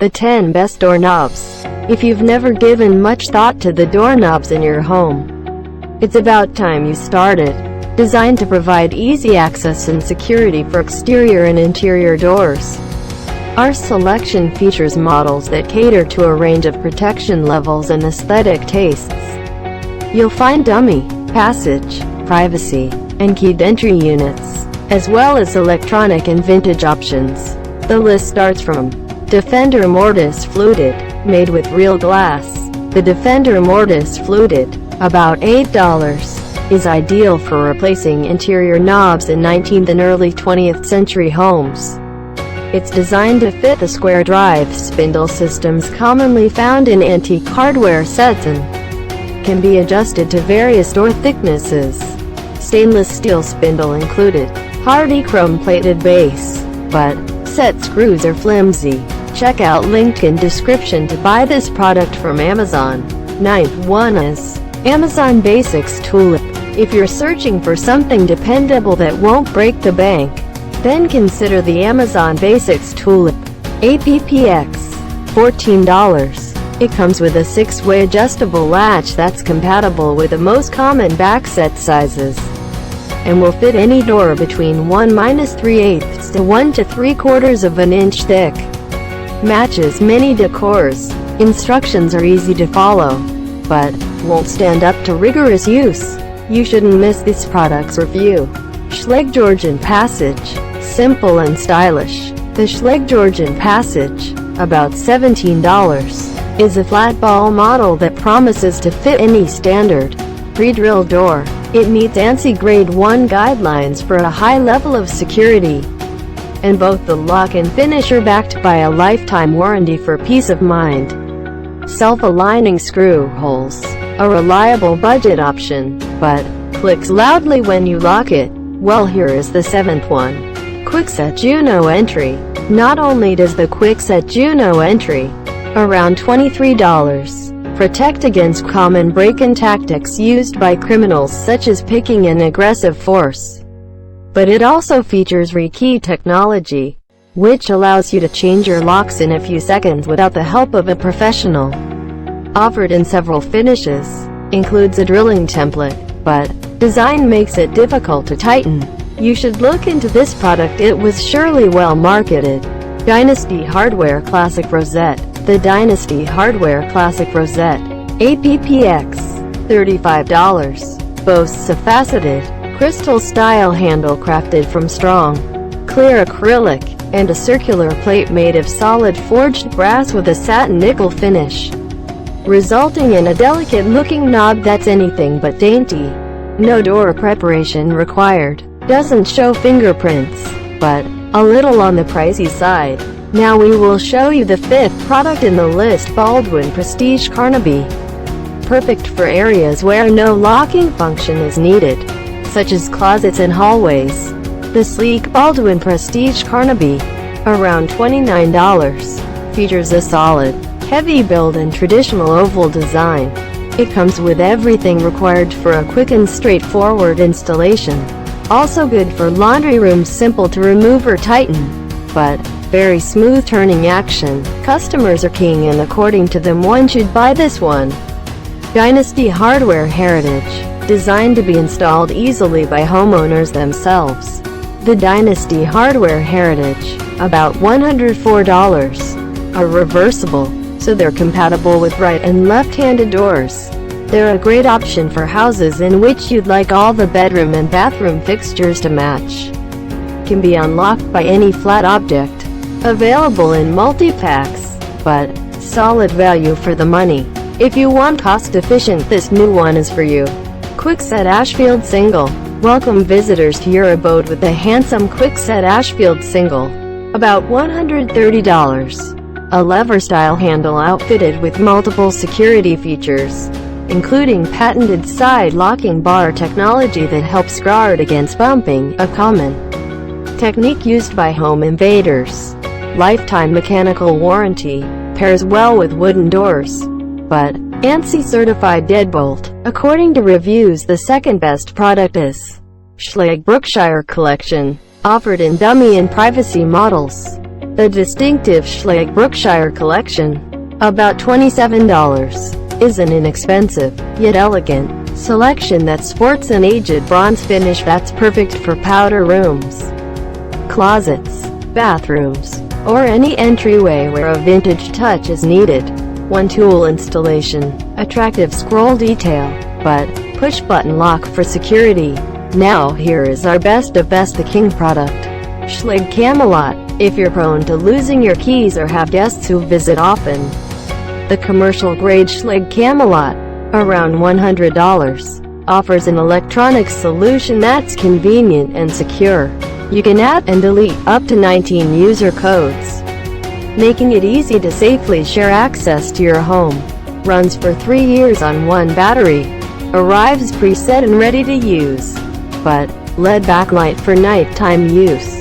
The 10 Best Doorknobs. If you've never given much thought to the doorknobs in your home, it's about time you started. Designed to provide easy access and security for exterior and interior doors, our selection features models that cater to a range of protection levels and aesthetic tastes. You'll find dummy, passage, privacy, and keyed entry units, as well as electronic and vintage options. The list starts from Defender Mortise Fluted, made with real glass. The Defender Mortise Fluted, about $8, is ideal for replacing interior knobs in 19th and early 20th century homes. It's designed to fit the square drive spindle systems commonly found in antique hardware sets and can be adjusted to various door thicknesses. Stainless steel spindle included. Hardy chrome-plated base, but set screws are flimsy. Check out link in description to buy this product from Amazon. Ninth one is Amazon Basics Tulip. If you're searching for something dependable that won't break the bank, then consider the Amazon Basics Tulip. APPX, $14. It comes with a 6-way adjustable latch that's compatible with the most common back set sizes, and will fit any door between 1-3/8 to 1 3/4 of an inch thick. Matches many decors. Instructions are easy to follow, but won't stand up to rigorous use. You shouldn't miss this product's review. Schlage Georgian Passage. Simple and stylish. The Schlage Georgian Passage, about $17, is a flat ball model that promises to fit any standard pre-drilled door. It meets ANSI Grade 1 guidelines for a high level of security, and both the lock and finish are backed by a lifetime warranty for peace of mind. Self-aligning screw holes. A reliable budget option, but clicks loudly when you lock it. Well, here is the 7th one. Kwikset Juno Entry. Not only does the Kwikset Juno Entry, around $23, protect against common break-in tactics used by criminals such as picking and aggressive force, but it also features rekey technology, which allows you to change your locks in a few seconds without the help of a professional. Offered in several finishes, includes a drilling template, but design makes it difficult to tighten. You should look into this product, it was surely well marketed. Dynasty Hardware Classic Rosette. The Dynasty Hardware Classic Rosette, APPX, $35, boasts a faceted, crystal-style handle crafted from strong, clear acrylic, and a circular plate made of solid forged brass with a satin nickel finish, resulting in a delicate-looking knob that's anything but dainty. No door preparation required. Doesn't show fingerprints, but a little on the pricey side. Now we will show you the 5th product in the list, Baldwin Prestige Carnaby. Perfect for areas where no locking function is needed, such as closets and hallways. The sleek Baldwin Prestige Carnaby, around $29, features a solid, heavy build and traditional oval design. It comes with everything required for a quick and straightforward installation. Also good for laundry rooms, simple to remove or tighten, but very smooth turning action. Customers are keying in according to them. One should buy this one. Dynasty Hardware Heritage. Designed to be installed easily by homeowners themselves. The Dynasty Hardware Heritage, about $104, are reversible, so they're compatible with right and left-handed doors. They're a great option for houses in which you'd like all the bedroom and bathroom fixtures to match. Can be unlocked by any flat object. Available in multi-packs, but solid value for the money. If you want cost-efficient, this new one is for you. Kwikset Ashfield Single. Welcome visitors to your abode with the handsome Kwikset Ashfield Single, about $130. A lever-style handle outfitted with multiple security features, including patented side-locking bar technology that helps guard against bumping, a common technique used by home invaders. Lifetime mechanical warranty, pairs well with wooden doors, but ANSI certified deadbolt. According to reviews, the second best product is Schlage Brookshire Collection, offered in dummy and privacy models. The distinctive Schlage Brookshire collection, about $27, is an inexpensive, yet elegant, selection that sports an aged bronze finish that's perfect for powder rooms, closets, bathrooms, or any entryway where a vintage touch is needed. One tool installation, attractive scroll detail, but push-button lock for security. Now here is our best of best the king product. Schlage Camelot. If you're prone to losing your keys or have guests who visit often, the commercial-grade Schlage Camelot, around $100, offers an electronic solution that's convenient and secure. You can add and delete up to 19 user codes, making it easy to safely share access to your home. Runs for 3 years on one battery. Arrives preset and ready to use, but LED backlight for nighttime use.